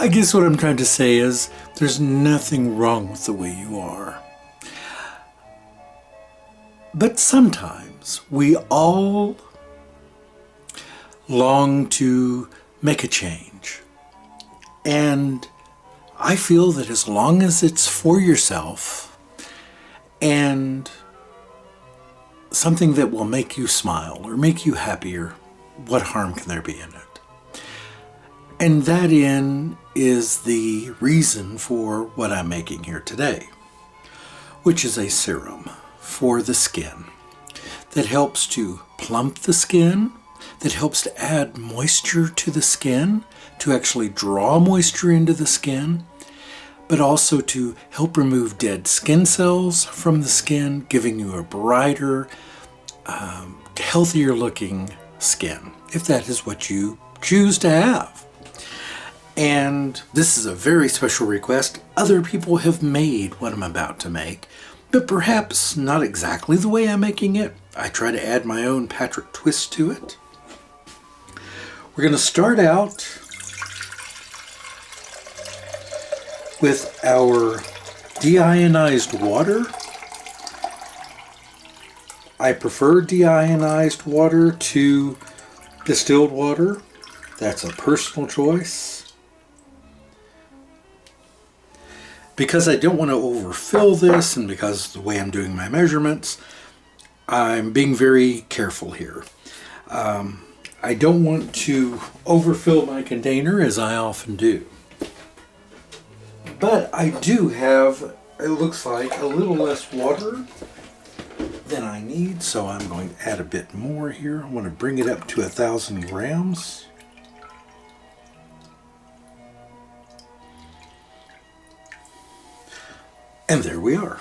I guess what I'm trying to say is there's nothing wrong with the way you are. But sometimes we all long to make a change. And I feel that as long as it's for yourself and something that will make you smile or make you happier, what harm can there be in it? And that is the reason for what I'm making here today, which is a serum for the skin that helps to plump the skin, that helps to add moisture to the skin, to actually draw moisture into the skin, but also to help remove dead skin cells from the skin, giving you a brighter, healthier looking skin, if that is what you choose to have. And this is a very special request. Other people have made what I'm about to make, but perhaps not exactly the way I'm making it. I try to add my own Patrick twist to it. We're going to start out with our deionized water. I prefer deionized water to distilled water. That's a personal choice. Because I don't want to overfill this, and because of the way I'm doing my measurements, I'm being very careful here. I don't want to overfill my container, as I often do. But I do have, it looks like, a little less water than I need, so I'm going to add a bit more here. I want to bring it up to 1,000 grams. And there we are.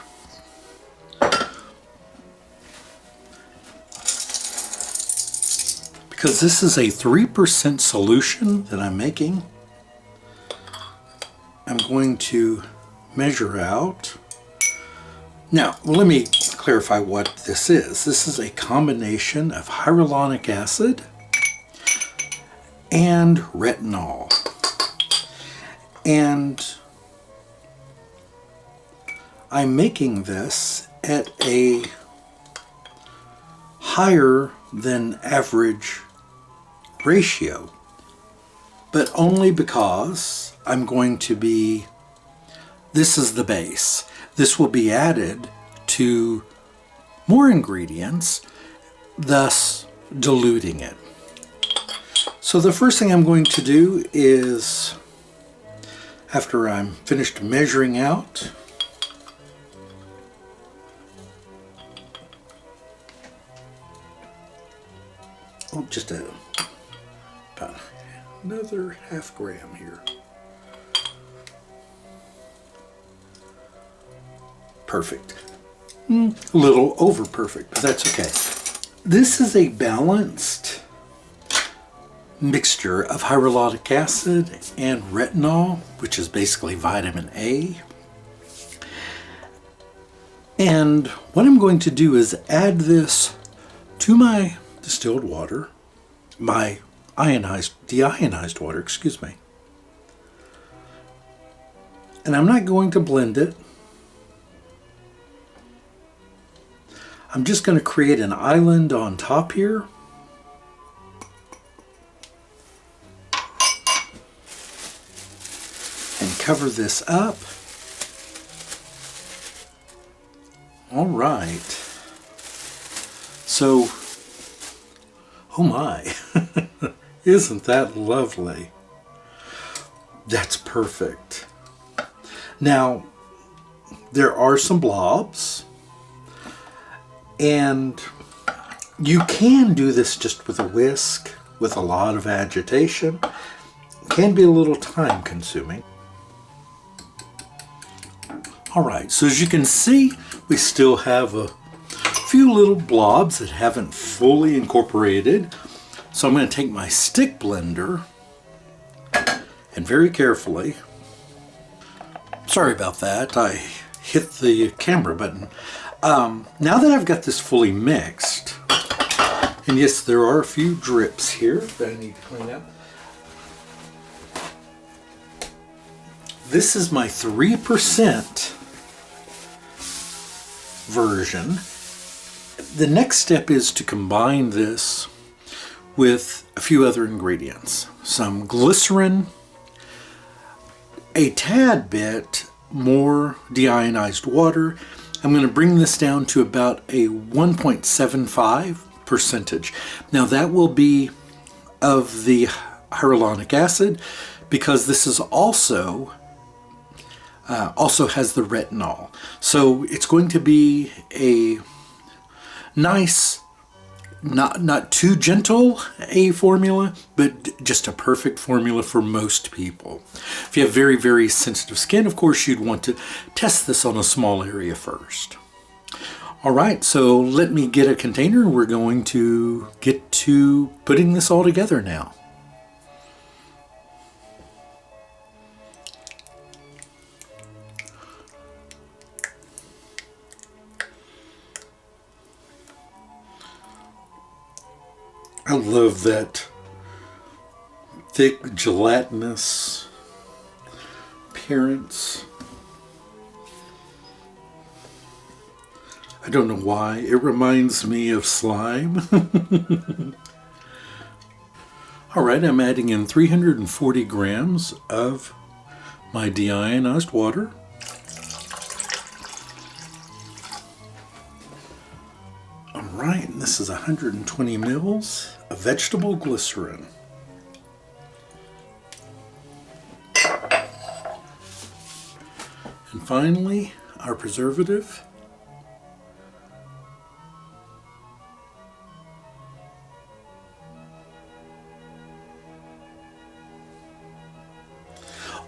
Because this is a 3% solution that I'm making, I'm going to measure out. Now, let me clarify what this is. This is a combination of hyaluronic acid and retinol. And I'm making this at a higher than average ratio, but only because I'm going to be, this is the base. This will be added to more ingredients, thus diluting it. So the first thing I'm going to do is, after I'm finished measuring out, just about another half gram here. Perfect. A little over perfect, but that's okay. This is a balanced mixture of hyaluronic acid and retinol, which is basically vitamin A. And what I'm going to do is add this to my distilled water, my deionized water, excuse me. And I'm not going to blend it. I'm just going to create an island on top here. And cover this up. All right. So, oh my, isn't that lovely? That's perfect. Now, there are some blobs, and you can do this just with a whisk, with a lot of agitation. It can be a little time consuming. All right, so as you can see, we still have a few little blobs that haven't fully incorporated. So I'm going to take my stick blender and very carefully, sorry about that, I hit the camera button. Now that I've got this fully mixed, and yes, there are a few drips here that I need to clean up. This is my 3% version. The next step is to combine this with a few other ingredients. Some glycerin, a tad bit more deionized water. I'm going to bring this down to about a 1.75 percentage. Now that will be of the hyaluronic acid, because this is also has the retinol. So it's going to be a nice, not too gentle a formula, but just a perfect formula for most people. If you have very, very sensitive skin, of course, you'd want to test this on a small area first. All right, so let me get a container. We're going to get to putting this all together now. I love that thick, gelatinous appearance. I don't know why. It reminds me of slime. All right, I'm adding in 340 grams of my deionized water. All right, and this is 120 mils of vegetable glycerin. And finally, our preservative.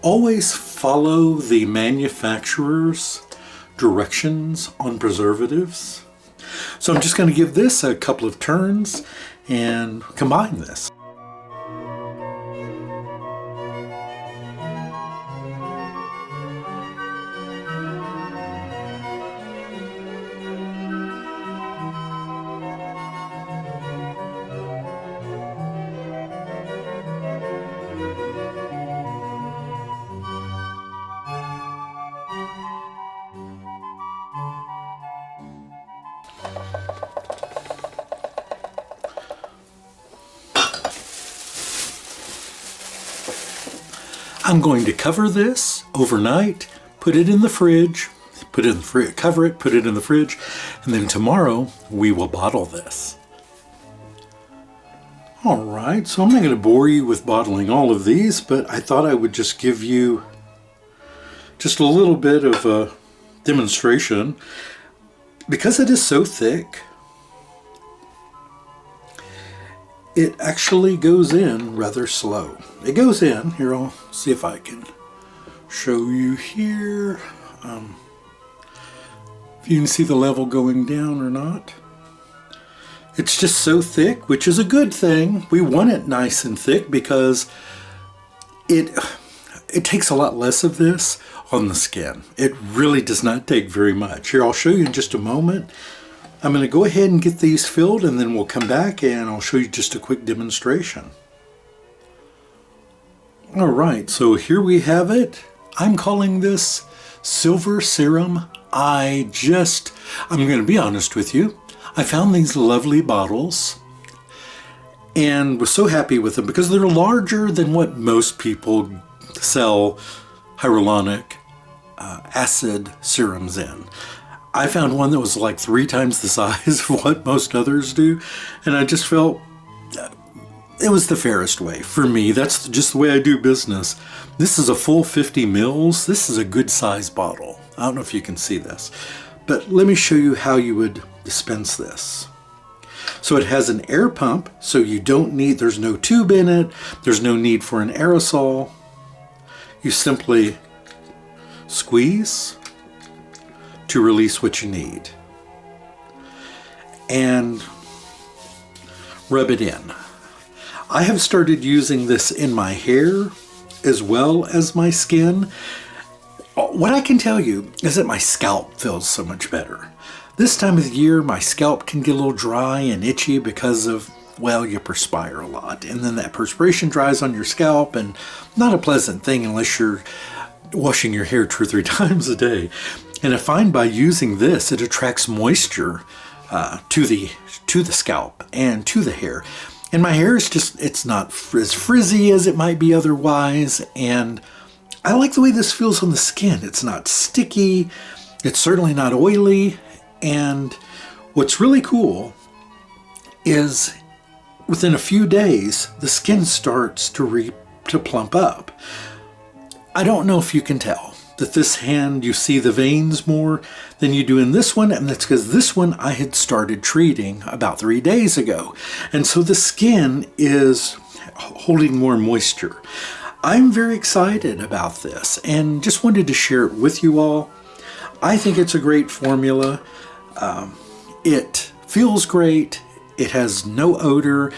Always follow the manufacturer's directions on preservatives. So I'm just going to give this a couple of turns and combine this. I'm going to cover this overnight, put it in the fridge, cover it, put it in the fridge, and then tomorrow we will bottle this. All right, so I'm not going to bore you with bottling all of these, but I thought I would just give you just a little bit of a demonstration. Because it is so thick, it actually goes in rather slow. It goes in, here I'll see if I can show you here. If you can see the level going down or not. It's just so thick, which is a good thing. We want it nice and thick because it takes a lot less of this on the skin. It really does not take very much. Here, I'll show you in just a moment. I'm going to go ahead and get these filled, and then we'll come back and I'll show you just a quick demonstration. All right, so here we have it. I'm calling this Silver Serum. I'm going to be honest with you. I found these lovely bottles and was so happy with them because they're larger than what most people sell hyaluronic acid serums in. I found one that was like 3 times the size of what most others do, and I just felt it was the fairest way for me. That's just the way I do business. This is a full 50 mils. This is a good size bottle. I don't know if you can see this, but let me show you how you would dispense this. So it has an air pump, so you don't need, there's no tube in it, there's no need for an aerosol. You simply squeeze to release what you need and rub it in. I have started using this in my hair as well as my skin. What I can tell you is that my scalp feels so much better. This time of the year, my scalp can get a little dry and itchy because of, well, you perspire a lot. And then that perspiration dries on your scalp, and not a pleasant thing unless you're washing your hair 2 or 3 times a day. And I find by using this, it attracts moisture to the scalp and to the hair. And my hair is just, it's not as frizzy as it might be otherwise. And I like the way this feels on the skin. It's not sticky. It's certainly not oily. And what's really cool is within a few days, the skin starts to plump up. I don't know if you can tell that this hand, you see the veins more than you do in this one, and that's because this one I had started treating about 3 days ago. And so the skin is holding more moisture. I'm very excited about this and just wanted to share it with you all. I think it's a great formula. It feels great. It has no odor,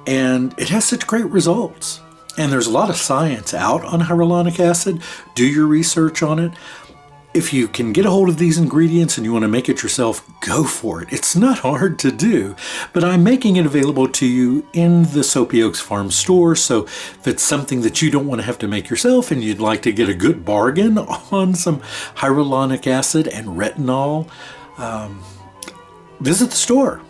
and it has such great results. And there's a lot of science out on hyaluronic acid. Do your research on it. If you can get a hold of these ingredients and you want to make it yourself, go for it. It's not hard to do, but I'm making it available to you in the Soapy Oaks Farm store. So if it's something that you don't want to have to make yourself and you'd like to get a good bargain on some hyaluronic acid and retinol, visit the store.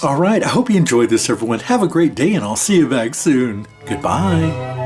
All right, I hope you enjoyed this, everyone. Have a great day, and I'll see you back soon. Goodbye.